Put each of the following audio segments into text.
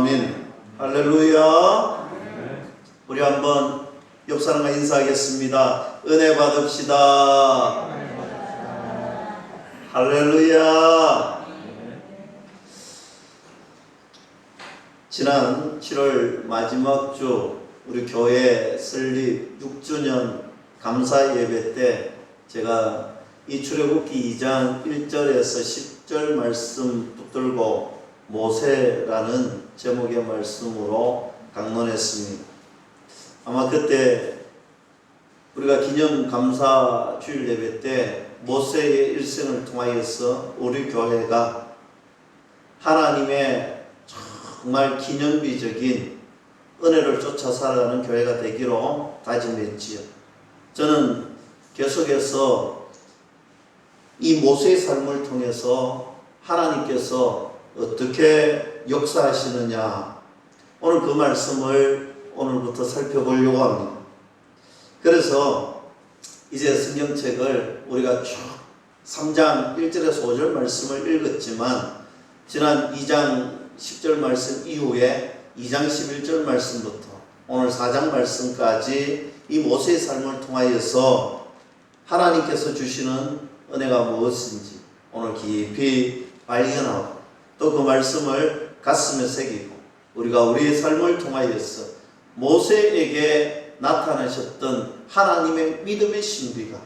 아멘. 할렐루야. 우리 한번 옆 사람과 인사하겠습니다. 은혜 받읍시다. 할렐루야. 지난 7월 마지막 주 우리 교회 설립 6주년 감사 예배 때 제가 이 출애굽기 2장 1절에서 10절 말씀 붙들고 모세라는 제목의 말씀으로 강론했습니다. 아마 그때 우리가 기념 감사 주일 예배 때 모세의 일생을 통하여서 우리 교회가 하나님의 정말 기념비적인 은혜를 쫓아 살아가는 교회가 되기로 다짐했지요. 저는 계속해서 이 모세의 삶을 통해서 하나님께서 어떻게 역사하시느냐, 오늘 그 말씀을 오늘부터 살펴보려고 합니다. 그래서 이제 성경책을 우리가 쭉 3장 1절에서 5절 말씀을 읽었지만 지난 2장 10절 말씀 이후에 2장 11절 말씀부터 오늘 4장 말씀까지 이 모세의 삶을 통하여서 하나님께서 주시는 은혜가 무엇인지 오늘 깊이 발견하고 또 그 말씀을 가슴에 새기고 우리가 우리의 삶을 통하여서 모세에게 나타나셨던 하나님의 믿음의 신비가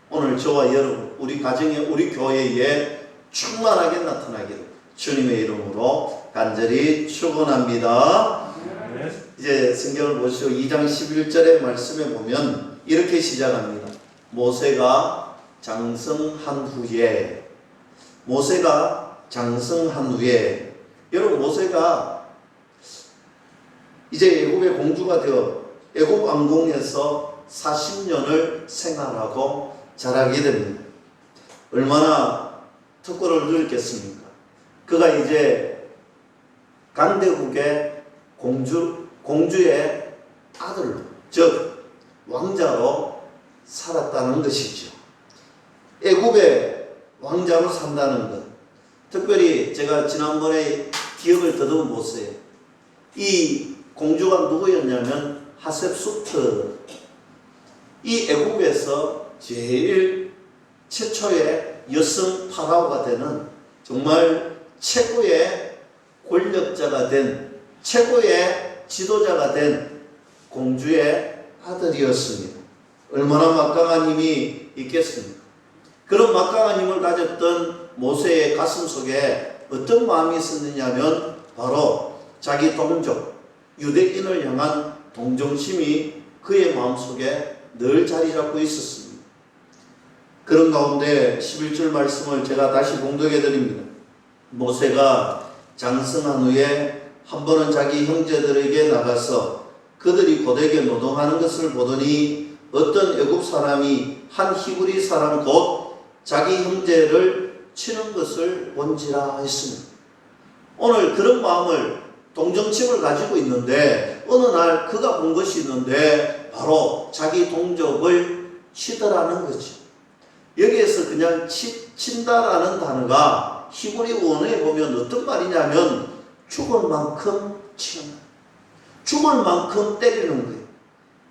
오늘 저와 여러분, 우리 가정에, 우리 교회에 충만하게 나타나기를 주님의 이름으로 간절히 축원합니다. 이제 성경을 보시고 2장 11절의 말씀에 보면 이렇게 시작합니다. 모세가 장성한 후에, 여러분, 모세가 이제 애굽의 공주가 되어 애굽 왕궁에서 40년을 생활하고 자라게 됩니다. 얼마나 특권을 누렸겠습니까? 그가 이제 강대국의 공주의 아들로, 즉 왕자로 살았다는 것이죠. 애굽의 왕자로 산다는 것. 특별히 제가 지난번에 기억을 더듬어 보세요. 이 공주가 누구였냐면 하셉수트. 이 애굽에서 제일 최초의 여성 파라오가 되는 정말 최고의 권력자가 된, 최고의 지도자가 된 공주의 아들이었습니다. 얼마나 막강한 힘이 있겠습니까? 그런 막강한 힘을 가졌던 모세의 가슴 속에 어떤 마음이 있었느냐면 바로 자기 동족, 유대인을 향한 동정심이 그의 마음속에 늘 자리 잡고 있었습니다. 그런 가운데 11절 말씀을 제가 다시 봉독해 드립니다. 모세가 장성한 후에 한 번은 자기 형제들에게 나가서 그들이 고되게 노동하는 것을 보더니 어떤 애굽 사람이 한 히브리 사람 곧 자기 형제를 치는 것을 본지라 했습니다. 오늘 그런 마음을, 동정심을 가지고 있는데 어느 날 그가 본 것이 있는데 바로 자기 동족을 치더라는 거죠. 여기에서 그냥 친다라는 단어가 히브리 원어에 보면 어떤 말이냐면 죽을 만큼 치는 거예요. 죽을 만큼 때리는 거예요.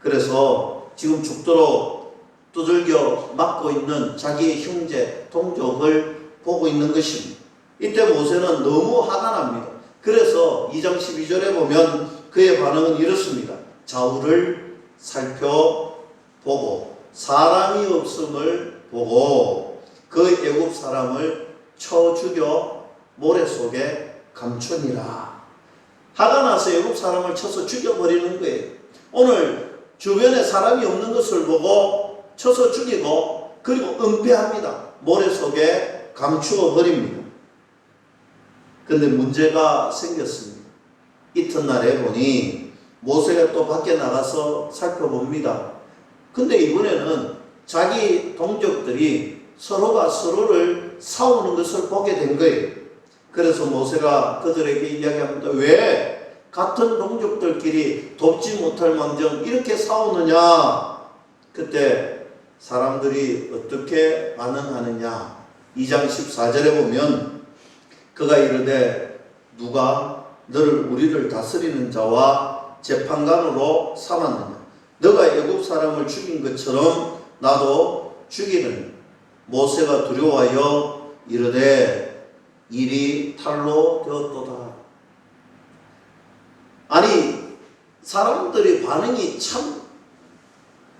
그래서 지금 죽도록 두들겨 맞고 있는 자기의 형제, 동족을 보고 있는 것입니다. 이때 모세는 너무 화가 납니다. 그래서 2장 12절에 보면 그의 반응은 이렇습니다. 좌우를 살펴보고 사람이 없음을 보고 그 애굽 사람을 쳐 죽여 모래 속에 감추니라. 화가 나서 애굽 사람을 쳐서 죽여버리는 거예요. 오늘 주변에 사람이 없는 것을 보고 쳐서 죽이고 그리고 은폐합니다. 모래 속에 감추어 버립니다. 그런데 문제가 생겼습니다. 이튿날에 보니 모세가 또 밖에 나가서 살펴봅니다. 근데 이번에는 자기 동족들이 서로가 서로를 싸우는 것을 보게 된 거예요. 그래서 모세가 그들에게 이야기합니다. 왜 같은 동족들끼리 돕지 못할 망정 이렇게 싸우느냐? 그때 사람들이 어떻게 반응하느냐? 2장 14절에 보면 그가 이르되 누가 너를 우리를 다스리는 자와 재판관으로 삼았느냐? 너가 애굽 사람을 죽인 것처럼 나도 죽이느니. 모세가 두려워하여 이르되 일이 탈로 되었도다. 아니, 사람들이 반응이 참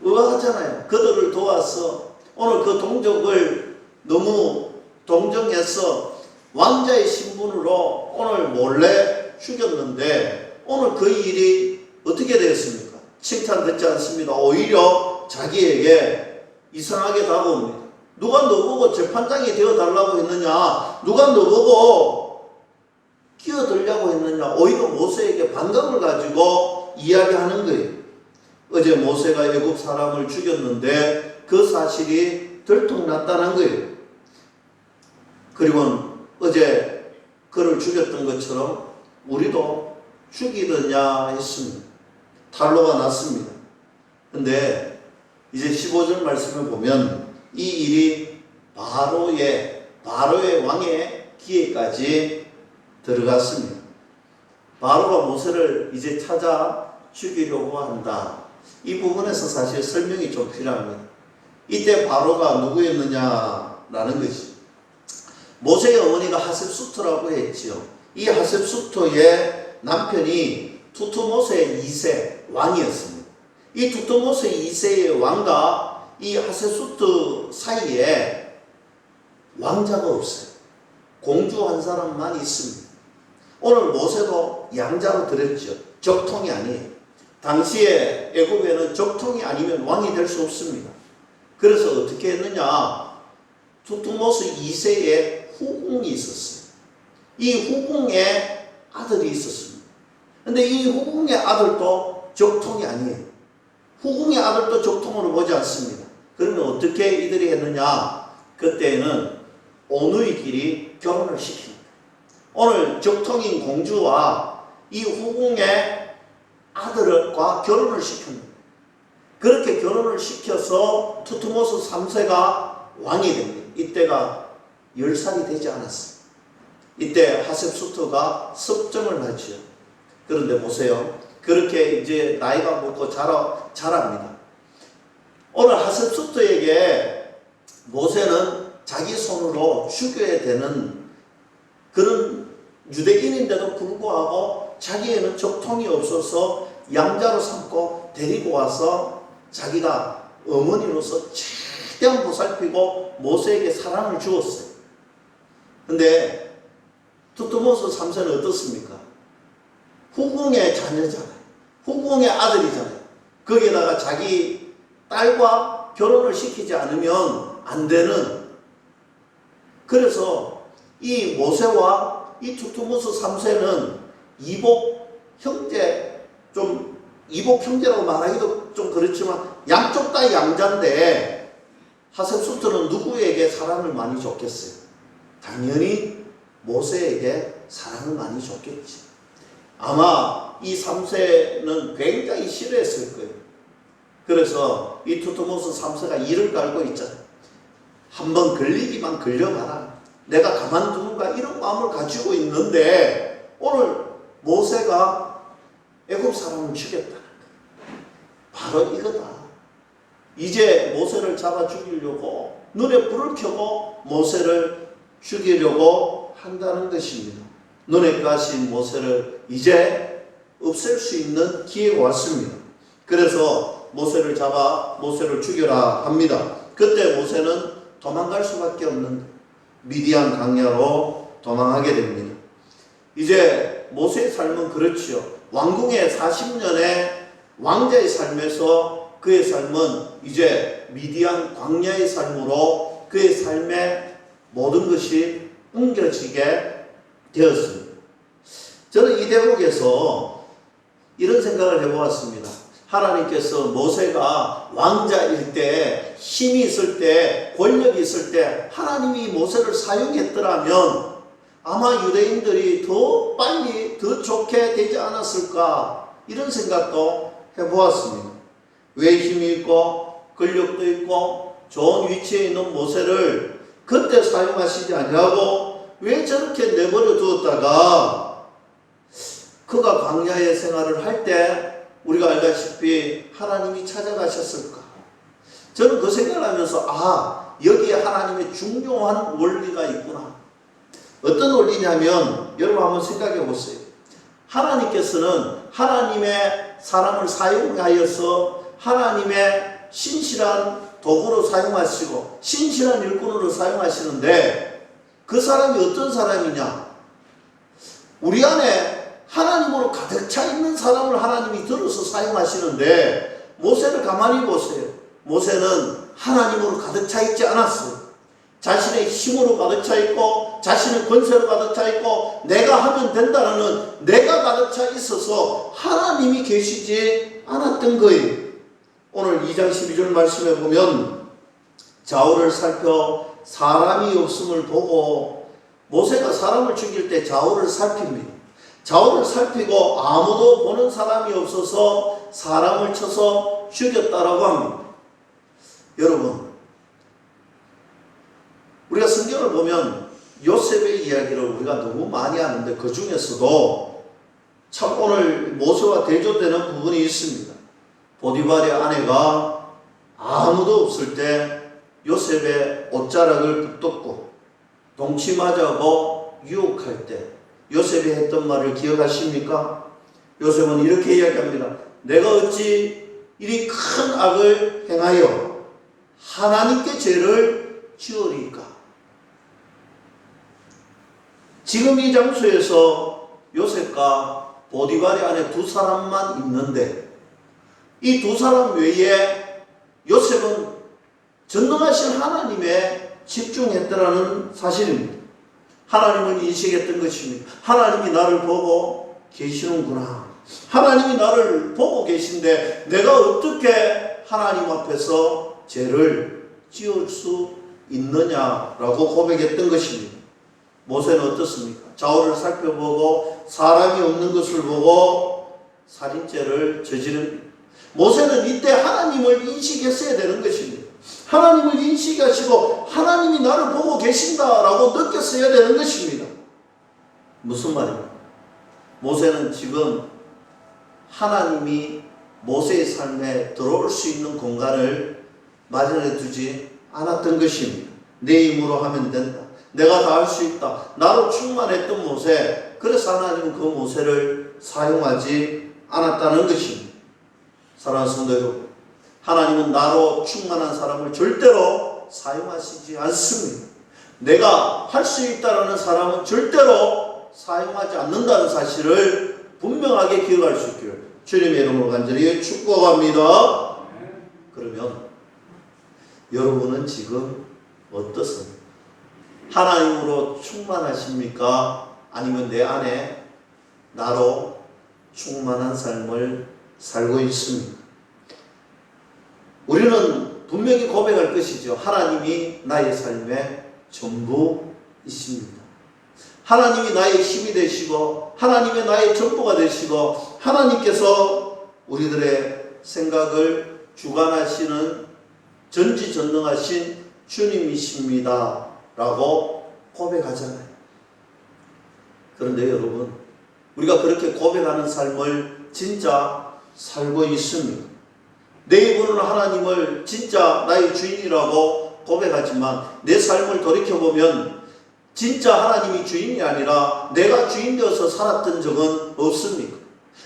의아하잖아요. 그들을 도와서 오늘 그 동족을 너무 동정해서 왕자의 신분으로 오늘 몰래 죽였는데 오늘 그 일이 어떻게 되었습니까? 칭찬 듣지 않습니다. 오히려 자기에게 이상하게 다가옵니다. 누가 너보고 재판장이 되어달라고 했느냐? 누가 너보고 끼어들려고 했느냐? 오히려 모세에게 반감을 가지고 이야기하는 거예요. 어제 모세가 애굽 사람을 죽였는데 그 사실이 들통났다는 거예요. 그리고 어제 그를 죽였던 것처럼 우리도 죽이느냐 했습니다. 탈로가 났습니다. 근데 이제 15절 말씀을 보면 이 일이 바로의 왕의 귀에까지 들어갔습니다. 바로가 모세를 이제 찾아 죽이려고 한다. 이 부분에서 사실 설명이 좀 필요합니다. 이때 바로가 누구였느냐라는 것이 모세의 어머니가 하셉수토라고 했지요. 이 하셉수토의 남편이 투트모세 2세 왕이었습니다. 이 투트모세 2세의 왕과 이 하셉수토 사이에 왕자가 없어요. 공주 한 사람만 있습니다. 오늘 모세도 양자로 들었죠. 적통이 아니에요. 당시에 애굽에는 적통이 아니면 왕이 될 수 없습니다. 그래서 어떻게 했느냐? 투트모스 2세의 후궁이 있었어요. 이 후궁의 아들이 있었습니다. 근데 이 후궁의 아들도 적통이 아니에요. 후궁의 아들도 적통으로 보지 않습니다. 그러면 어떻게 이들이 했느냐? 그때는 오누이끼리 결혼을 시킵니다. 오늘 적통인 공주와 이 후궁의 아들과 결혼을 시킵니다. 그렇게 결혼을 시켜서 투트모스 3세가 왕이 됩니다. 이때가 10살이 되지 않았어요. 이때 하셉수토가 섭정을 하죠. 그런데 보세요. 그렇게 이제 나이가 먹고 자랍니다. 오늘 하셉수토에게 모세는 자기 손으로 죽여야 되는 그런 유대인인데도 불구하고 자기에는 적통이 없어서 양자로 삼고 데리고 와서 자기가 어머니로서 최대한 보살피고 모세에게 사랑을 주었어요. 근데 투트모스 3세는 어떻습니까? 후궁의 자녀잖아요. 후궁의 아들이잖아요. 거기에다가 자기 딸과 결혼을 시키지 않으면 안 되는. 그래서 이 모세와 이 투트모스 3세는 이복 형제라고 말하기도 좀 그렇지만 양쪽 다 양자인데 하셉수토는 누구에게 사랑을 많이 줬겠어요? 당연히 모세에게 사랑을 많이 줬겠지. 아마 이 3세는 굉장히 싫어했을 거예요. 그래서 이 투트모스 3세가 이를 깔고 있잖아요. 한번 걸리기만 걸려봐라. 내가 가만두는가 이런 마음을 가지고 있는데 오늘 모세가 애굽 사람을 죽였다는 거예요. 바로 이거다. 이제 모세를 잡아 죽이려고 눈에 불을 켜고 모세를 죽이려고 한다는 것입니다. 눈에 까신 모세를 이제 없앨 수 있는 기회가 왔습니다. 그래서 모세를 잡아 모세를 죽여라 합니다. 그때 모세는 도망갈 수밖에 없는 미디안 강야로 도망하게 됩니다. 이제 모세의 삶은 그렇지요. 왕궁의 40년의 왕자의 삶에서 그의 삶은 이제 미디안 광야의 삶으로 그의 삶의 모든 것이 옮겨지게 되었습니다. 저는 이 대목에서 이런 생각을 해보았습니다. 하나님께서 모세가 왕자일 때, 힘이 있을 때, 권력이 있을 때 하나님이 모세를 사용했더라면 아마 유대인들이 더 빨리 더 좋게 되지 않았을까 이런 생각도 해보았습니다. 왜 힘이 있고 권력도 있고 좋은 위치에 있는 모세를 그때 사용하시지 아니하고 왜 저렇게 내버려 두었다가 그가 광야의 생활을 할 때 우리가 알다시피 하나님이 찾아가셨을까? 저는 그 생각을 하면서 여기에 하나님의 중요한 원리가 있구나. 어떤 원리냐면 여러분 한번 생각해 보세요. 하나님께서는 하나님의 사람을 사용하여서 하나님의 신실한 도구로 사용하시고 신실한 일꾼으로 사용하시는데 그 사람이 어떤 사람이냐? 우리 안에 하나님으로 가득 차 있는 사람을 하나님이 들어서 사용하시는데 모세를 가만히 보세요. 모세는 하나님으로 가득 차 있지 않았어요. 자신의 힘으로 가득 차 있고 자신의 권세로 가득 차 있고 내가 하면 된다는 내가 가득 차 있어서 하나님이 계시지 않았던 거예요. 오늘 2장 12절 말씀에 보면 좌우를 살펴 사람이 없음을 보고 모세가 사람을 죽일 때 좌우를 살핍니다. 좌우를 살피고 아무도 보는 사람이 없어서 사람을 쳐서 죽였다라고 합니다. 여러분, 우리가 성경을 보면 요셉의 이야기를 우리가 너무 많이 하는데 그 중에서도 참 오늘 모세와 대조되는 부분이 있습니다. 보디발의 아내가 아무도 없을 때 요셉의 옷자락을 붙들고 동치마자고 유혹할 때 요셉이 했던 말을 기억하십니까? 요셉은 이렇게 이야기합니다. 내가 어찌 이리 큰 악을 행하여 하나님께 죄를 지으리까? 지금 이 장소에서 요셉과 보디발의 아내 두 사람만 있는데 이 두 사람 외에 요셉은 전능하신 하나님에 집중했더라는 사실입니다. 하나님을 인식했던 것입니다. 하나님이 나를 보고 계시는구나. 하나님이 나를 보고 계신데 내가 어떻게 하나님 앞에서 죄를 지을 수 있느냐라고 고백했던 것입니다. 모세는 어떻습니까? 좌우를 살펴보고 사람이 없는 것을 보고 살인죄를 저지릅니다. 모세는 이때 하나님을 인식했어야 되는 것입니다. 하나님을 인식하시고 하나님이 나를 보고 계신다라고 느꼈어야 되는 것입니다. 무슨 말입니까? 모세는 지금 하나님이 모세의 삶에 들어올 수 있는 공간을 마련해 두지 않았던 것입니다. 내 힘으로 하면 된다. 내가 다 할 수 있다. 나로 충만했던 모세. 그래서 하나님은 그 모세를 사용하지 않았다는 것입니다. 사랑하는 성도 여러분, 하나님은 나로 충만한 사람을 절대로 사용하시지 않습니다. 내가 할 수 있다라는 사람은 절대로 사용하지 않는다는 사실을 분명하게 기억할 수 있기를 주님의 이름으로 간절히 축복합니다. 그러면 여러분은 지금 어떻습니까? 하나님으로 충만하십니까? 아니면 내 안에 나로 충만한 삶을 살고 있습니까? 우리는 분명히 고백할 것이죠. 하나님이 나의 삶의 전부이십니다. 하나님이 나의 힘이 되시고 하나님이 나의 전부가 되시고 하나님께서 우리들의 생각을 주관하시는 전지전능하신 주님이십니다 라고 고백하잖아요. 그런데 여러분, 우리가 그렇게 고백하는 삶을 진짜 살고 있습니다. 내 입으로는 하나님을 진짜 나의 주인이라고 고백하지만 내 삶을 돌이켜보면 진짜 하나님이 주인이 아니라 내가 주인 되어서 살았던 적은 없습니까?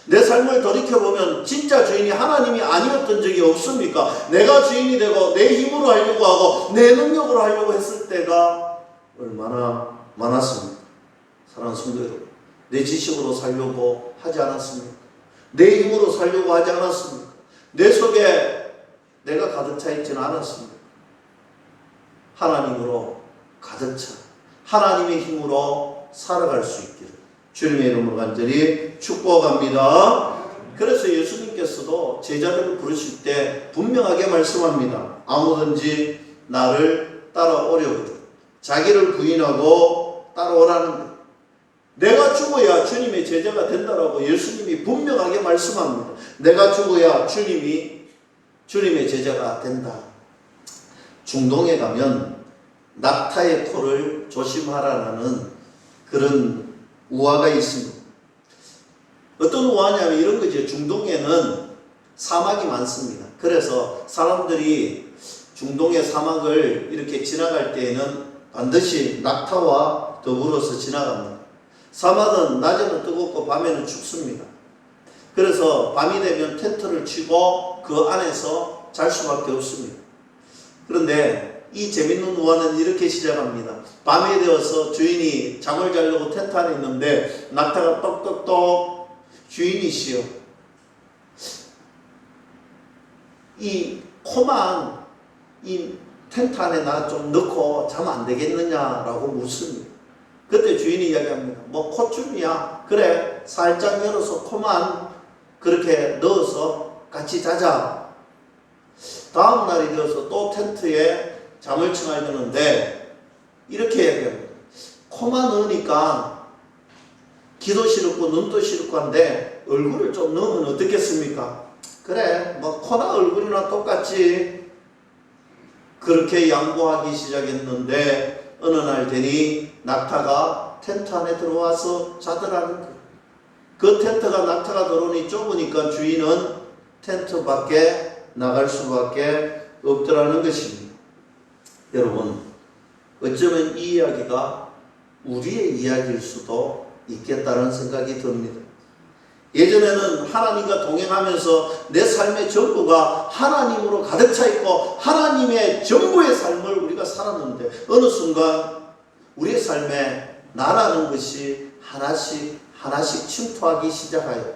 내 삶을 돌이켜보면 진짜 주인이 하나님이 아니었던 적이 없습니까? 내가 주인이 되고 내 힘으로 하려고 하고 내 능력으로 하려고 했을 때가 얼마나 많았습니까? 사랑하는 성도 여러분, 내 지식으로 살려고 하지 않았습니까? 내 힘으로 살려고 하지 않았습니까? 내 속에 내가 가득 차 있지는 않았습니까? 하나님으로 가득 차 하나님의 힘으로 살아갈 수 있기를 주님의 이름으로 간절히 축복합니다. 그래서 예수님께서도 제자들을 부르실 때 분명하게 말씀합니다. 아무든지 나를 따라오려거든 자기를 부인하고 따라오라는 것. 내가 죽어야 주님의 제자가 된다라고 예수님이 분명하게 말씀합니다. 내가 죽어야 주님이 주님의 제자가 된다. 중동에 가면 낙타의 코를 조심하라는 그런 우화가 있습니다. 어떤 우화냐면 이런 거죠. 중동에는 사막이 많습니다. 그래서 사람들이 중동의 사막을 이렇게 지나갈 때에는 반드시 낙타와 더불어서 지나갑니다. 사막은 낮에는 뜨겁고 밤에는 춥습니다. 그래서 밤이 되면 텐트를 치고 그 안에서 잘 수밖에 없습니다. 그런데 이 재밌는 우화는 이렇게 시작합니다. 밤이 되어서 주인이 잠을 자려고 텐트 안에 있는데 낙타가 똑똑똑 주인이시여 이 코만 이 텐트 안에 나 좀 넣고 자면 안 되겠느냐라고 묻습니다. 그때 주인이 이야기합니다. 뭐 코춤이야. 그래 살짝 열어서 코만 그렇게 넣어서 같이 자자. 다음 날이 되어서 또 텐트에 잠을 청하게 되는데 이렇게 얘기합니다. 코만 넣으니까 귀도 시렵고 눈도 시렵고 한데 얼굴을 좀 넣으면 어떻겠습니까? 그래 뭐 코나 얼굴이나 똑같지. 그렇게 양보하기 시작했는데 어느 날 되니 낙타가 텐트 안에 들어와서 자더라는 거예요. 그 텐트가 낙타가 들어오니 좁으니까 주인은 텐트 밖에 나갈 수밖에 없더라는 것입니다. 여러분 어쩌면 이 이야기가 우리의 이야기일 수도 있겠다는 생각이 듭니다. 예전에는 하나님과 동행하면서 내 삶의 전부가 하나님으로 가득 차 있고 하나님의 전부의 삶을 우리가 살았는데 어느 순간 우리의 삶에 나라는 것이 하나씩 침투하기 시작하여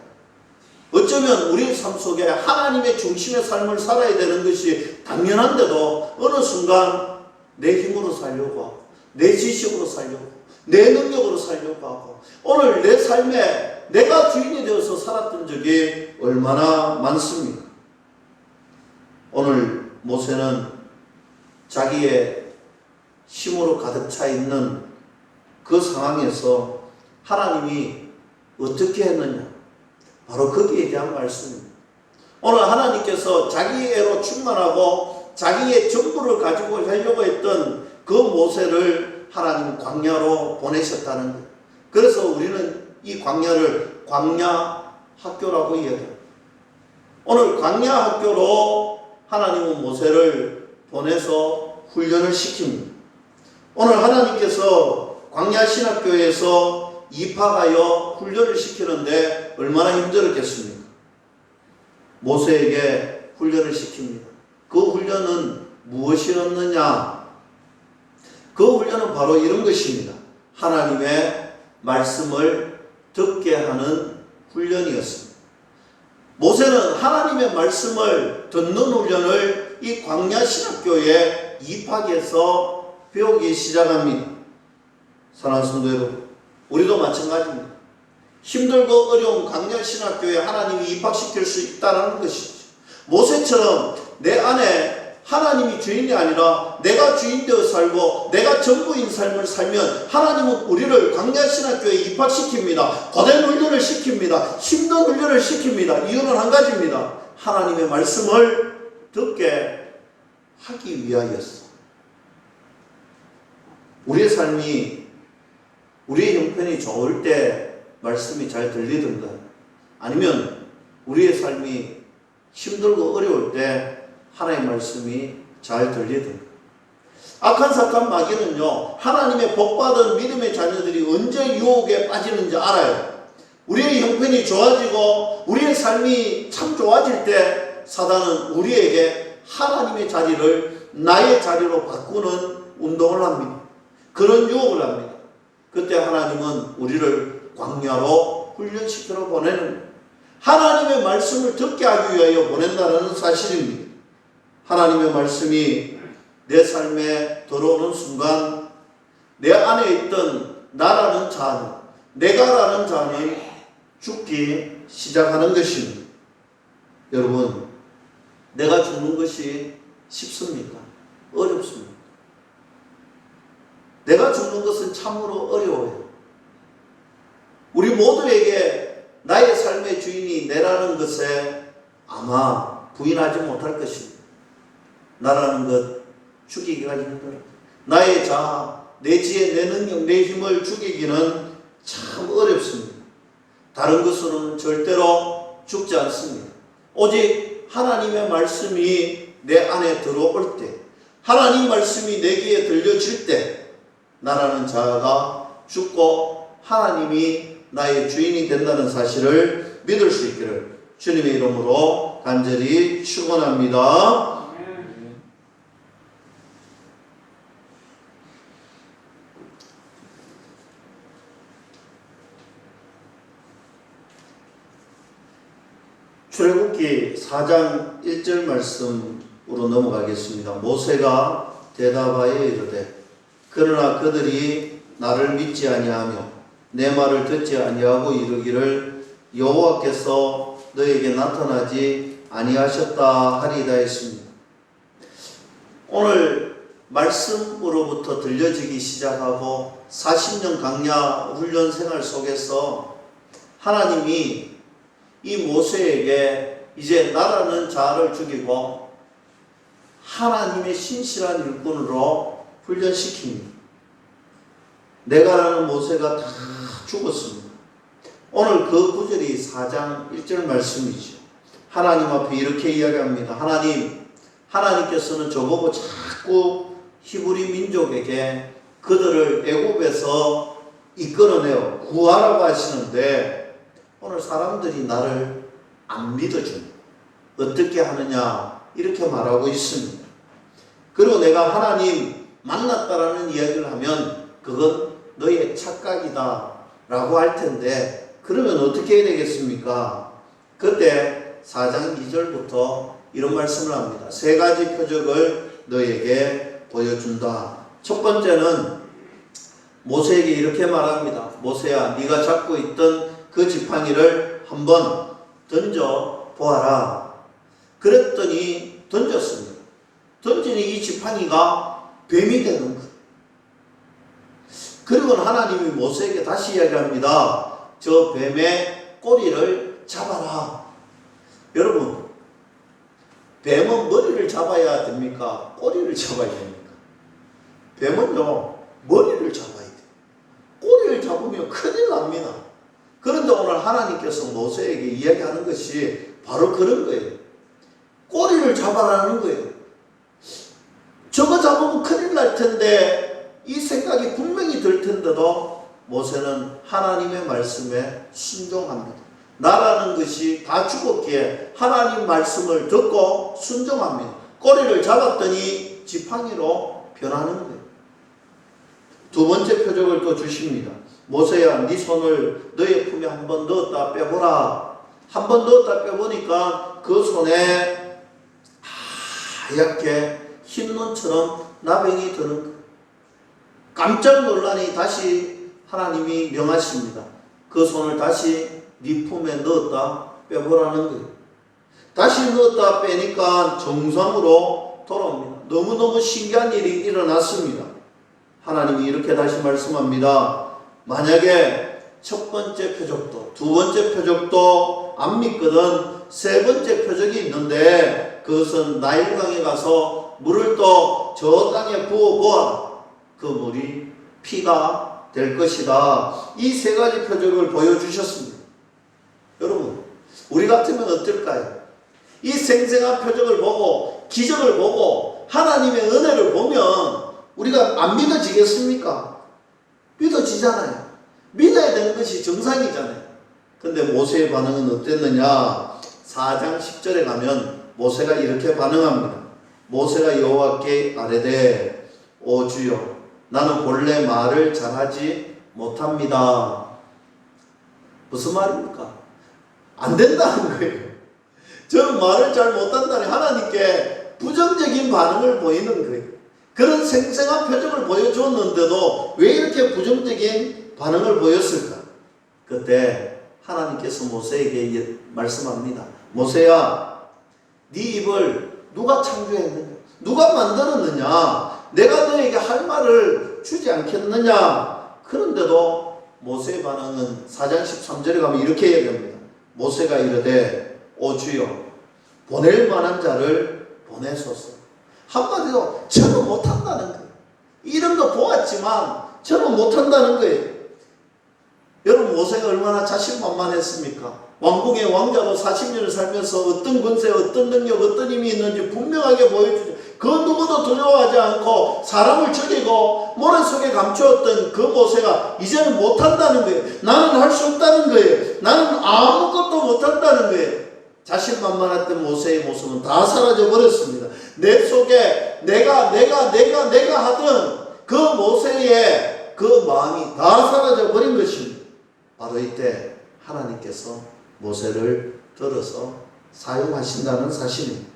어쩌면 우리 삶 속에 하나님의 중심의 삶을 살아야 되는 것이 당연한데도 어느 순간 내 힘으로 살려고 하고 내 지식으로 살려고 하고 내 능력으로 살려고 하고 오늘 내 삶에 내가 주인이 되어서 살았던 적이 얼마나 많습니까? 오늘 모세는 자기의 힘으로 가득 차 있는 그 상황에서 하나님이 어떻게 했느냐? 바로 거기에 대한 말씀입니다. 오늘 하나님께서 자기애로 충만하고 자기의 전부를 가지고 하려고 했던 그 모세를 하나님 광야로 보내셨다는 거예요. 그래서 우리는 이 광야를 광야 학교라고 이야기합니다. 오늘 광야 학교로 하나님은 모세를 보내서 훈련을 시킵니다. 오늘 하나님께서 광야 신학교에서 입학하여 훈련을 시키는데 얼마나 힘들었겠습니까? 모세에게 훈련을 시킵니다. 그 훈련은 무엇이었느냐? 그 훈련은 바로 이런 것입니다. 하나님의 말씀을 듣게 하는 훈련이었습니다. 모세는 하나님의 말씀을 듣는 훈련을 이 광야 신학교에 입학해서 배우기 시작합니다. 사랑하는 성도 여러분, 우리도 마찬가지입니다. 힘들고 어려운 광야 신학교에 하나님이 입학시킬 수 있다는 것이죠. 모세처럼 내 안에 하나님이 주인이 아니라 내가 주인 되어 살고 내가 전부인 삶을 살면 하나님은 우리를 광야 신학교에 입학시킵니다. 고된 훈련을 시킵니다. 힘든 훈련을 시킵니다. 이유는 한 가지입니다. 하나님의 말씀을 듣게 하기 위하여서. 우리의 삶이 우리의 형편이 좋을 때 말씀이 잘 들리든가 아니면 우리의 삶이 힘들고 어려울 때 하나님의 말씀이 잘 들리든가. 악한 사탄 마귀는요, 하나님의 복받은 믿음의 자녀들이 언제 유혹에 빠지는지 알아요. 우리의 형편이 좋아지고 우리의 삶이 참 좋아질 때 사단은 우리에게 하나님의 자리를 나의 자리로 바꾸는 운동을 합니다. 그런 유혹을 합니다. 그때 하나님은 우리를 광야로 훈련시키러 보내는 하나님의 말씀을 듣게 하기 위하여 보낸다는 사실입니다. 하나님의 말씀이 내 삶에 들어오는 순간 내 안에 있던 나라는 자는, 내가라는 자는 죽기 시작하는 것입니다. 여러분, 내가 죽는 것이 쉽습니까? 어렵습니다. 내가 죽는 것은 참으로 어려워요. 우리 모두에게 나의 삶의 주인이 내라는 것에 아마 부인하지 못할 것입니다. 나라는 것 죽이기가 힘들어요. 나의 자아, 내 지혜, 내 능력, 내 힘을 죽이기는 참 어렵습니다. 다른 것으로는 절대로 죽지 않습니다. 오직 하나님의 말씀이 내 안에 들어올 때, 하나님 말씀이 내게 들려질 때 나라는 자가 죽고 하나님이 나의 주인이 된다는 사실을 믿을 수 있기를 주님의 이름으로 간절히 축원합니다. 출애굽기 4장 1절 말씀으로 넘어가겠습니다. 모세가 대답하여 이르되 그러나 그들이 나를 믿지 아니하며 내 말을 듣지 아니하고 이르기를 여호와께서 너에게 나타나지 아니하셨다 하리이다 했습니다. 오늘 말씀으로부터 들려지기 시작하고 40년 강야 훈련 생활 속에서 하나님이 이 모세에게 이제 나라는 자를 죽이고 하나님의 신실한 일꾼으로 훈련시킵니다. 내가라는 모세가 다 죽었습니다. 오늘 그 구절이 4장 1절 말씀이죠. 하나님 앞에 이렇게 이야기합니다. 하나님께서는 저보고 자꾸 히브리 민족에게 그들을 애굽에서 이끌어내어 구하라고 하시는데 오늘 사람들이 나를 안 믿어줍니다. 어떻게 하느냐 이렇게 말하고 있습니다. 그리고 내가 하나님 만났다라는 이야기를 하면 그건 너의 착각이다 라고 할 텐데 그러면 어떻게 해야 되겠습니까? 그때 4장 2절부터 이런 말씀을 합니다. 세 가지 표적을 너에게 보여준다. 첫 번째는 모세에게 이렇게 말합니다. 모세야, 네가 잡고 있던 그 지팡이를 한번 던져 보아라. 그랬더니 던졌습니다. 던지니 이 지팡이가 뱀이 되는 거예요. 그리고 하나님이 모세에게 다시 이야기합니다. 저 뱀의 꼬리를 잡아라. 여러분, 뱀은 머리를 잡아야 됩니까? 꼬리를 잡아야 됩니까? 뱀은요, 머리를 잡아야 돼요. 꼬리를 잡으면 큰일 납니다. 그런데 오늘 하나님께서 모세에게 이야기하는 것이 바로 그런 거예요. 꼬리를 잡아라는 거예요. 저거 잡으면 큰일 날 텐데 이 생각이 분명히 들 텐데도 모세는 하나님의 말씀에 순종합니다. 나라는 것이 다 죽었기에 하나님 말씀을 듣고 순종합니다. 꼬리를 잡았더니 지팡이로 변하는 거예요. 두 번째 표적을 또 주십니다. 모세야, 네 손을 너의 품에 한 번 넣었다 빼보라. 한 번 넣었다 빼보니까 그 손에 하얗게 흰 눈처럼 나병이 드는 거예요. 깜짝 놀라니 다시 하나님이 명하십니다. 그 손을 다시 네 품에 넣었다 빼보라는 거예요. 다시 넣었다 빼니까 정상으로 돌아옵니다. 너무너무 신기한 일이 일어났습니다. 하나님이 이렇게 다시 말씀합니다. 만약에 첫 번째 표적도 두 번째 표적도 안 믿거든 세 번째 표적이 있는데 그것은 나일강에 가서 물을 또 저 땅에 부어보아라. 그 물이 피가 될 것이다. 이 세 가지 표적을 보여주셨습니다. 여러분, 우리 같으면 어떨까요? 이 생생한 표적을 보고 기적을 보고 하나님의 은혜를 보면 우리가 안 믿어지겠습니까? 믿어지잖아요. 믿어야 되는 것이 정상이잖아요. 근데 모세의 반응은 어땠느냐? 4장 10절에 가면 모세가 이렇게 반응합니다. 모세가 여호와께 아뢰되 오 주여, 나는 본래 말을 잘하지 못합니다. 무슨 말입니까? 안 된다는 거예요. 저는 말을 잘 못한다니 하나님께 부정적인 반응을 보이는 거예요. 그런 생생한 표적을 보여줬는데도 왜 이렇게 부정적인 반응을 보였을까? 그때 하나님께서 모세에게 말씀합니다. 모세야, 네 입을 누가 창조했느냐? 누가 만들었느냐? 내가 너에게 할 말을 주지 않겠느냐? 그런데도 모세의 반응은 4장 13절에 가면 이렇게 얘기합니다. 모세가 이르되 오 주여, 보낼 만한 자를 보내소서. 한마디로 저는 못한다는 거예요. 이름도 보았지만 저는 못한다는 거예요. 여러분, 여러분 모세가 얼마나 자신만만했습니까? 왕궁의 왕자로 40년을 살면서 어떤 권세, 어떤 능력, 어떤 힘이 있는지 분명하게 보여주죠. 그 누구도 두려워하지 않고 사람을 죽이고 모래 속에 감추었던 그 모세가 이제는 못한다는 거예요. 나는 할 수 없다는 거예요. 나는 아무것도 못한다는 거예요. 자신만만했던 모세의 모습은 다 사라져 버렸습니다. 내 속에 내가 하던 그 모세의 그 마음이 다 사라져 버린 것입니다. 바로 이때 하나님께서 모세를 들어서 사용하신다는 사실입니다.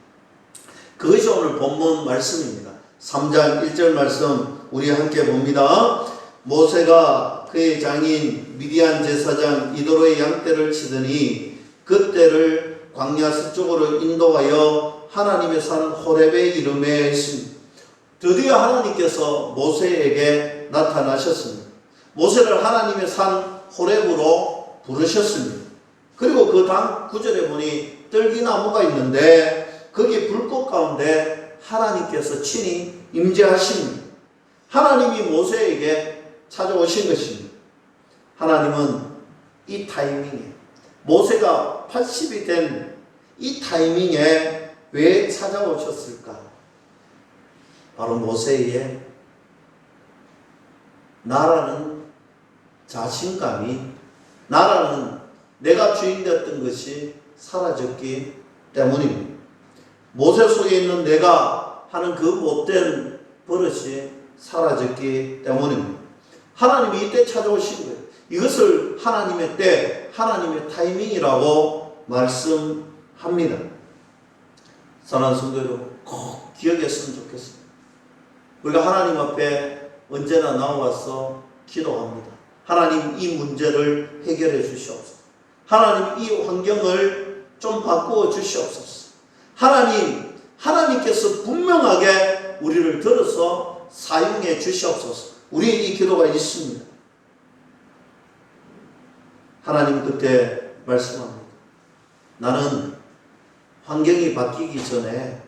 그것이 오늘 본문 말씀입니다. 3장 1절 말씀 우리 함께 봅니다. 모세가 그의 장인 미디안 제사장 이도로의 양떼를 치더니 그 떼를 광야 서쪽으로 인도하여 하나님의 산 호렙의 이름에 있습니다. 드디어 하나님께서 모세에게 나타나셨습니다. 모세를 하나님의 산 호렙으로 부르셨습니다. 그리고 그 다음 구절에 보니 떨기나무가 있는데 거기 불꽃 가운데 하나님께서 친히 임재하십니다. 하나님이 모세에게 찾아오신 것입니다. 하나님은 이 타이밍에 모세가 80이 된 이 타이밍에 왜 찾아오셨을까? 바로 모세의 나라는 자신감이, 나라는 내가 주인 되었던 것이 사라졌기 때문입니다. 모세 속에 있는 내가 하는 그 못된 버릇이 사라졌기 때문입니다. 하나님이 이때 찾아오신 거예요. 이것을 하나님의 때, 하나님의 타이밍이라고 말씀합니다. 사랑하는 성도 여러분, 꼭 기억했으면 좋겠습니다. 우리가 하나님 앞에 언제나 나와서 기도합니다. 하나님 이 문제를 해결해 주시옵소서. 하나님 이 환경을 좀 바꾸어 주시옵소서. 하나님께서 분명하게 우리를 들어서 사용해 주시옵소서. 우리의 이 기도가 있습니다. 하나님 그때 말씀합니다. 나는 환경이 바뀌기 전에,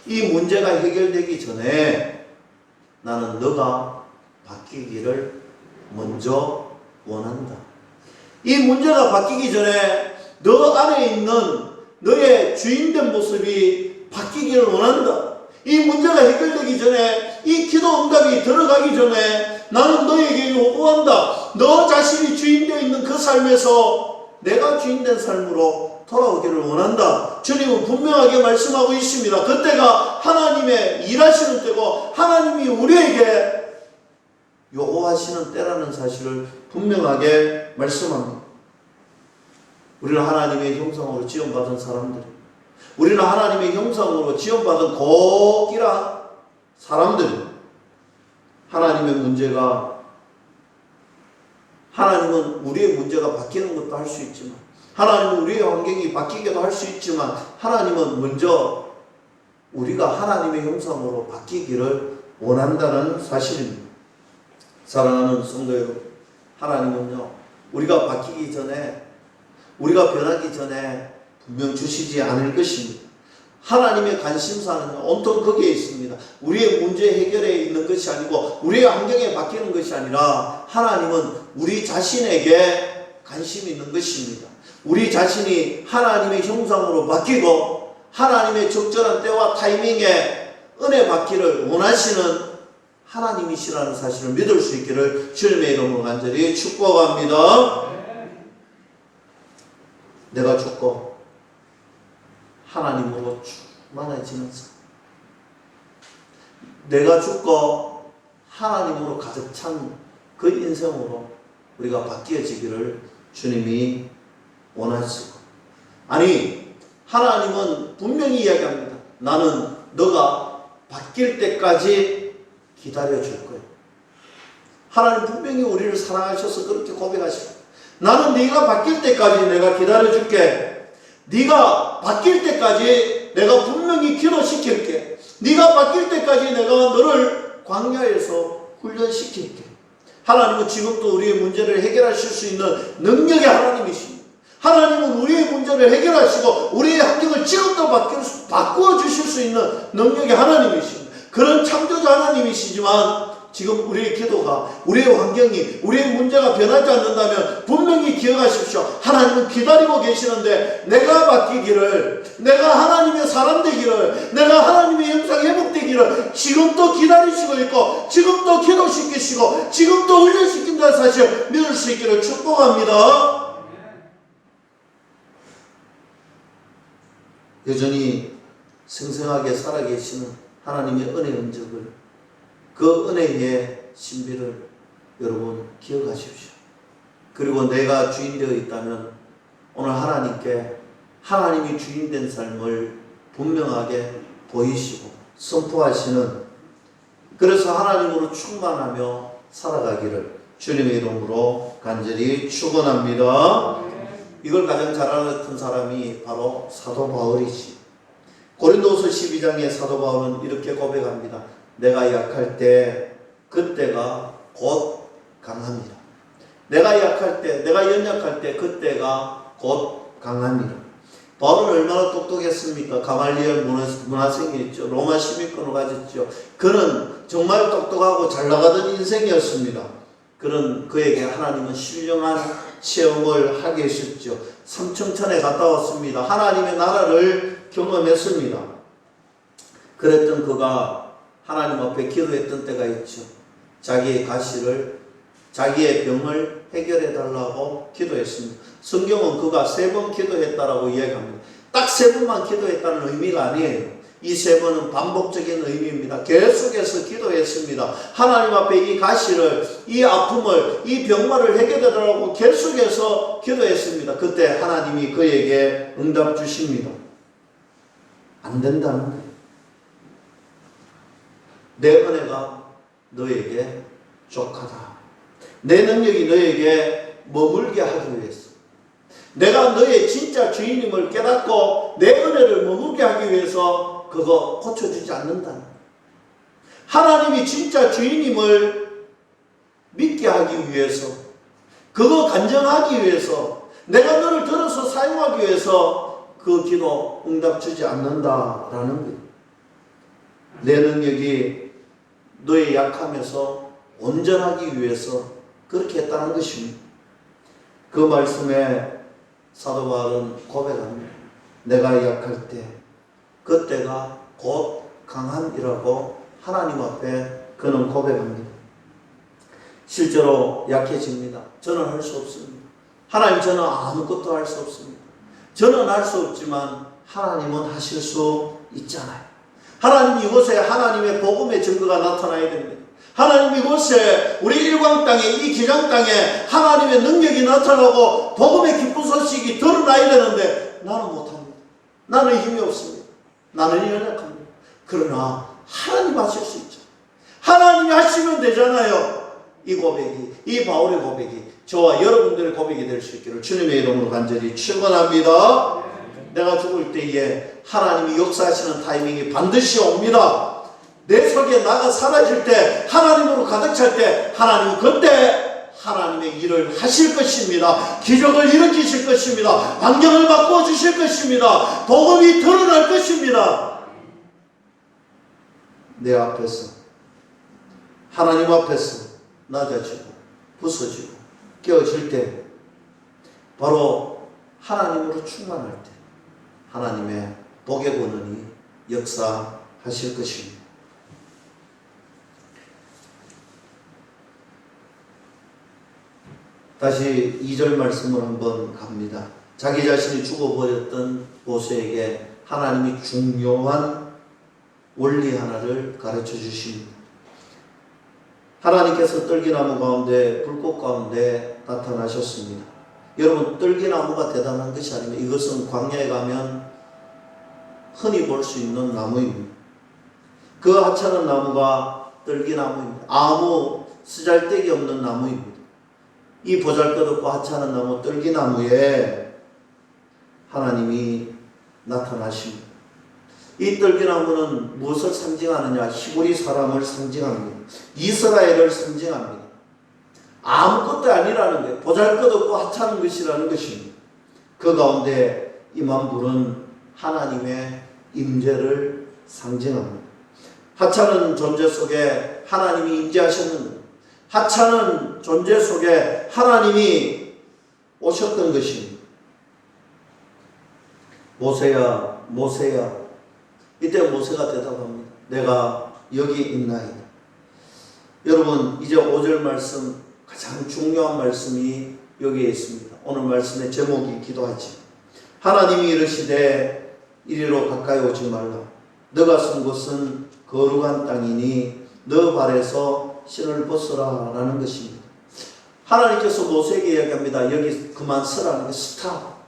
이 문제가 해결되기 전에 나는 너가 바뀌기를 먼저 원한다. 이 문제가 바뀌기 전에 너 안에 있는 너의 주인된 모습이 바뀌기를 원한다. 이 문제가 해결되기 전에, 이 기도 응답이 들어가기 전에 나는 너에게 요구한다. 너 자신이 주인되어 있는 그 삶에서 내가 주인된 삶으로 돌아오기를 원한다. 주님은 분명하게 말씀하고 있습니다. 그때가 하나님의 일하시는 때고 하나님이 우리에게 요구하시는 때라는 사실을 분명하게 말씀합니다. 우리는 하나님의 형상으로 지원받은 사람들, 우리는 하나님의 형상으로 지원받은 고귀한 사람들, 하나님의 문제가, 하나님은 우리의 문제가 바뀌는 것도 할 수 있지만, 하나님은 우리의 환경이 바뀌기도 할 수 있지만, 하나님은 먼저 우리가 하나님의 형상으로 바뀌기를 원한다는 사실입니다. 사랑하는 성도 여러분, 하나님은요, 우리가 바뀌기 전에, 우리가 변하기 전에 분명 주시지 않을 것입니다. 하나님의 관심사는 온통 거기에 있습니다. 우리의 문제 해결에 있는 것이 아니고 우리의 환경에 바뀌는 것이 아니라 하나님은 우리 자신에게 관심이 있는 것입니다. 우리 자신이 하나님의 형상으로 바뀌고 하나님의 적절한 때와 타이밍에 은혜 받기를 원하시는 하나님이시라는 사실을 믿을 수 있기를 주님의 이름으로 간절히 축복합니다. 내가 죽고 하나님으로 충만해지는 삶, 내가 죽고 하나님으로 가득 찬 그 인생으로 우리가 바뀌어지기를 주님이 원하시고, 아니 하나님은 분명히 이야기합니다. 나는 너가 바뀔 때까지 기다려줄 거예요. 하나님 분명히 우리를 사랑하셔서 그렇게 고백하시고, 나는 네가 바뀔 때까지 내가 기다려줄게. 네가 바뀔 때까지 내가 분명히 기도시킬게. 네가 바뀔 때까지 내가 너를 광야에서 훈련시킬게. 하나님은 지금도 우리의 문제를 해결하실 수 있는 능력의 하나님이십니다. 하나님은 우리의 문제를 해결하시고 우리의 환경을 지금도 바꾸어 주실 수 있는 능력의 하나님이십니다. 그런 창조자 하나님이시지만 지금 우리의 기도가, 우리의 환경이, 우리의 문제가 변하지 않는다면 분명히 기억하십시오. 하나님은 기다리고 계시는데 내가 바뀌기를, 내가 하나님의 사람 되기를, 내가 하나님의 영상 회복되기를 지금도 기다리시고 있고, 지금도 기도시키시고, 지금도 훈련시킨다는 사실 믿을 수 있기를 축복합니다. 여전히 생생하게 살아계시는 하나님의 은혜 흔적을, 그 은혜의 신비를 여러분 기억하십시오. 그리고 내가 주인 되어 있다면 오늘 하나님께 하나님이 주인된 삶을 분명하게 보이시고 선포하시는, 그래서 하나님으로 충만하며 살아가기를 주님의 이름으로 간절히 축원합니다. 이걸 가장 잘 알았던 사람이 바로 사도 바울이지. 고린도후서 12장에 사도 바울은 이렇게 고백합니다. 내가 약할 때 그때가 곧 강함이라. 내가 약할 때, 내가 연약할 때 그때가 곧 강함이라. 바울은 얼마나 똑똑했습니까? 가말리엘 문화생이었죠. 로마 시민권을 가졌죠. 그는 정말 똑똑하고 잘 나가던 인생이었습니다. 그런 그에게 하나님은 신령한 체험을 하게 하셨죠. 삼청천에 갔다 왔습니다. 하나님의 나라를 경험했습니다. 그랬던 그가 하나님 앞에 기도했던 때가 있죠. 자기의 가시를, 자기의 병을 해결해 달라고 기도했습니다. 성경은 그가 3번 기도했다라고 이야기합니다. 딱 3번만 기도했다는 의미가 아니에요. 이 3번은 반복적인 의미입니다. 계속해서 기도했습니다. 하나님 앞에 이 가시를, 이 아픔을, 이 병마를 해결해 달라고 계속해서 기도했습니다. 그때 하나님이 그에게 응답 주십니다. 안 된다는 거예요. 내 은혜가 너에게 족하다. 내 능력이 너에게 머물게 하기 위해서, 내가 너의 진짜 주인임을 깨닫고 내 은혜를 머물게 하기 위해서 그거 고쳐주지 않는다. 하나님이 진짜 주인임을 믿게 하기 위해서, 그거 간증하기 위해서, 내가 너를 들어서 사용하기 위해서 그 기도 응답 주지 않는다라는 거예요. 내 능력이 너의 약함에서 온전하기 위해서 그렇게 했다는 것입니다. 그 말씀에 사도 바울은 고백합니다. 내가 약할 때 그때가 곧 강함이라고 하나님 앞에 그는 고백합니다. 실제로 약해집니다. 저는 할 수 없습니다. 하나님, 저는 아무것도 할 수 없습니다. 저는 할 수 없지만 하나님은 하실 수 있잖아요. 하나님, 이곳에 하나님의 복음의 증거가 나타나야 됩니다. 하나님, 이곳에 우리 일광 땅에, 이 기장 땅에 하나님의 능력이 나타나고 복음의 기쁜 소식이 드러나야 되는데 나는 못합니다. 나는 힘이 없습니다. 나는 연약합니다. 그러나 하나님 하실 수 있죠. 하나님이 하시면 되잖아요. 이 고백이, 이 바울의 고백이 저와 여러분들의 고백이 될 수 있기를 주님의 이름으로 간절히 축원합니다. 내가 죽을 때에 하나님이 역사하시는 타이밍이 반드시 옵니다. 내 속에 나가 사라질 때, 하나님으로 가득 찰 때 하나님은 그때 하나님의 일을 하실 것입니다. 기적을 일으키실 것입니다. 환경을 바꾸어 주실 것입니다. 복음이 드러날 것입니다. 내 앞에서, 하나님 앞에서 낮아지고 부서지고 깨어질 때, 바로 하나님으로 충만할 때 하나님의 복의 권능이 역사하실 것입니다. 다시 2절 말씀을 한번 갑니다. 자기 자신이 죽어버렸던 보세에게 하나님이 중요한 원리 하나를 가르쳐 주십니다. 하나님께서 떨기나무 가운데, 불꽃 가운데 나타나셨습니다. 여러분, 떨기나무가 대단한 것이 아닙니다. 이것은 광야에 가면 흔히 볼 수 있는 나무입니다. 그 하찮은 나무가 떨기나무입니다. 아무 쓰잘데기 없는 나무입니다. 이 보잘것없고 하찮은 나무 떨기나무에 하나님이 나타나십니다. 이 떨기나무는 무엇을 상징하느냐? 히브리 사람을 상징합니다. 이스라엘을 상징합니다. 아무것도 아니라는 거예요. 보잘것없고 하찮은 것이라는 것입니다. 그 가운데 임한 불은 하나님의 임재를 상징합니다. 하찮은 존재 속에 하나님이 임재하셨는, 하찮은 존재 속에 하나님이 오셨던 것입니다. 모세야, 모세야. 이때 모세가 대답합니다. 내가 여기 있나이다. 여러분, 이제 5절 말씀, 가장 중요한 말씀이 여기에 있습니다. 오늘 말씀의 제목이 기도하지. 하나님이 이르시되 이리로 가까이 오지 말라. 너가 선 곳은 거룩한 땅이니 너 발에서 신을 벗으라 라는 것입니다. 하나님께서 모세에게 이야기합니다. 여기 그만 서라는 게 스탑.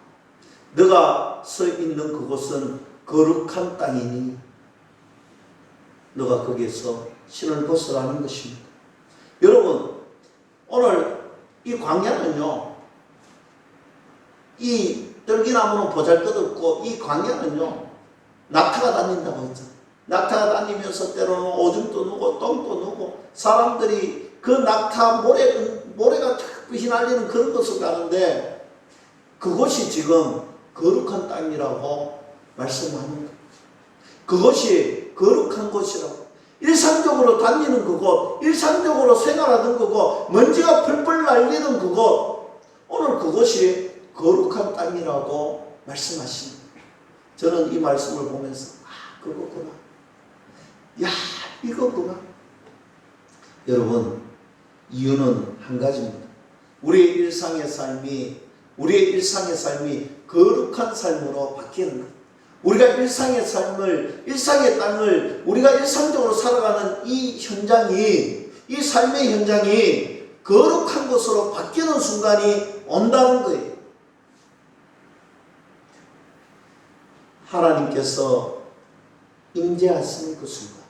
너가 서 있는 그곳은 거룩한 땅이니 너가 거기에서 신을 벗으라는 것입니다. 여러분, 오늘 이 광야는요, 이 떨기나무는 보잘것없고 이 광야는요, 낙타가 다닌다고 했잖아요. 낙타가 다니면서 때로는 오줌도 누고 똥도 누고 사람들이 그 낙타 모래가 휘날리는 그런 것을 가는데 그곳이 지금 거룩한 땅이라고 말씀하는 거예요. 그것이 거룩한 곳이라고. 일상적으로 다니는 그곳, 일상적으로 생활하던 그곳, 먼지가 펄펄 날리던 그곳, 오늘 그것이 거룩한 땅이라고 말씀하십니다. 저는 이 말씀을 보면서 그거구나. 야, 이거구나. 여러분, 이유는 한 가지입니다. 우리의 일상의 삶이 거룩한 삶으로 바뀌는 것. 우리가 일상의 삶을, 일상의 땅을, 우리가 일상적으로 살아가는 이 현장이, 이 삶의 현장이 거룩한 것으로 바뀌는 순간이 온다는 거예요. 하나님께서 임재하시는 그 순간,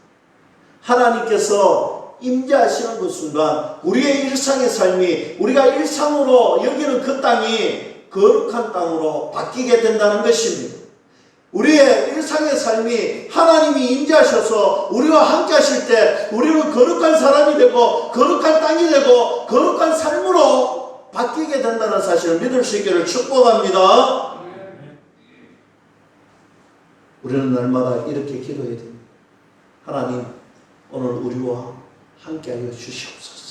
하나님께서 임재하시는 그 순간, 우리의 일상의 삶이, 우리가 일상으로 여기는 그 땅이 거룩한 땅으로 바뀌게 된다는 것입니다. 우리의 일상의 삶이 하나님이 임재하셔서 우리와 함께 하실 때 우리는 거룩한 사람이 되고 거룩한 땅이 되고 거룩한 삶으로 바뀌게 된다는 사실을 믿을 수 있기를 축복합니다. 우리는 날마다 이렇게 기도해야 됩니다. 하나님, 오늘 우리와 함께하여 주시옵소서.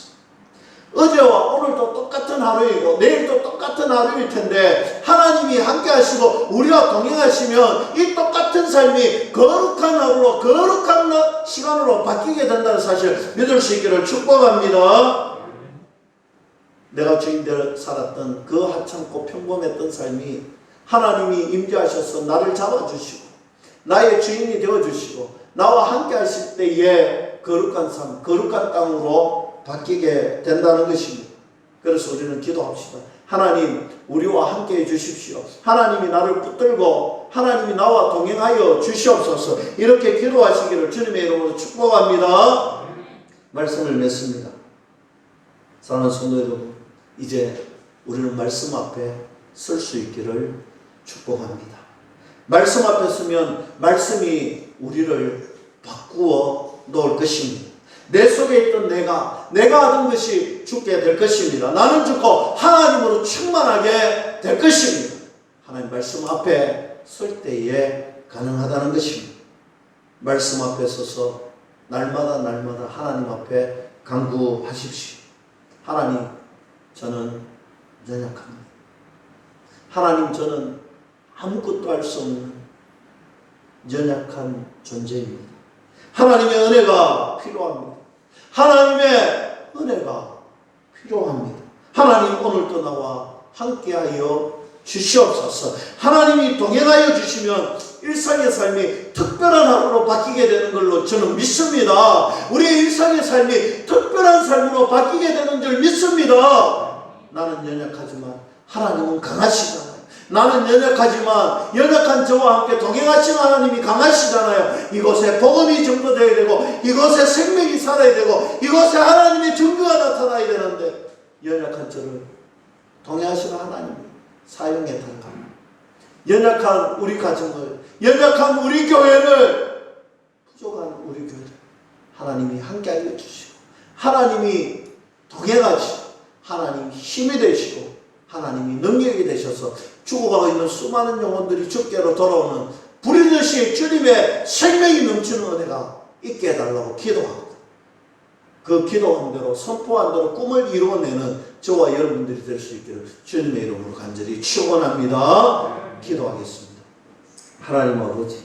어제와 오늘도 똑같은 하루이고 내일도 똑같은 하루일 텐데 하나님이 함께 하시고 우리와 동행하시면 이 똑같은 삶이 거룩한 하루로, 거룩한 시간으로 바뀌게 된다는 사실 믿을 수 있기를 축복합니다. 내가 주인대로 살았던 그 하찮고 평범했던 삶이 하나님이 임재하셔서 나를 잡아주시고 나의 주인이 되어주시고 나와 함께 하실 때에 거룩한 삶, 거룩한 땅으로 바뀌게 된다는 것입니다. 그래서 우리는 기도합시다. 하나님, 우리와 함께 해 주십시오. 하나님이 나를 붙들고 하나님이 나와 동행하여 주시옵소서. 이렇게 기도하시기를 주님의 이름으로 축복합니다. 말씀을 맺습니다. 사랑하는 성도 여러분, 이제 우리는 말씀 앞에 설 수 있기를 축복합니다. 말씀 앞에 서면 말씀이 우리를 바꾸어 놓을 것입니다. 내 속에 있던 내가 하던 것이 죽게 될 것입니다. 나는 죽고 하나님으로 충만하게 될 것입니다. 하나님 말씀 앞에 설 때에 가능하다는 것입니다. 말씀 앞에 서서 날마다 하나님 앞에 간구하십시오. 하나님, 저는 연약합니다. 하나님, 저는 아무것도 할 수 없는 연약한 존재입니다. 하나님의 은혜가 필요합니다. 하나님의 은혜가 필요합니다. 하나님, 오늘도 나와 함께하여 주시옵소서. 하나님이 동행하여 주시면 일상의 삶이 특별한 하루로 바뀌게 되는 걸로 저는 믿습니다. 우리의 일상의 삶이 특별한 삶으로 바뀌게 되는 줄 믿습니다. 나는 연약하지만 하나님은 강하시잖아요. 나는 연약하지만 연약한 저와 함께 동행하시는 하나님이 강하시잖아요. 이곳에 복음이 전도되어야 되고 이곳에 생명이 살아야 되고 이곳에 하나님의 증거가 나타나야 되는데 연약한 저를 동행하시는 하나님이 사용해 달라. 연약한 우리 가정을, 연약한 우리 교회를, 부족한 우리 교회를 하나님이 함께하여 주시고 하나님이 동행하시고 하나님이 힘이 되시고 하나님이 능력이 되셔서 죽어가고 있는 수많은 영혼들이 주께로 돌아오는 불이듯이 주님의 생명이 넘치는 은혜가 있게 해달라고 기도하거든. 그 기도한 대로 선포한 대로 꿈을 이루어내는 저와 여러분들이 될 수 있기를 주님의 이름으로 간절히 축원합니다. 기도하겠습니다. 하나님 아버지,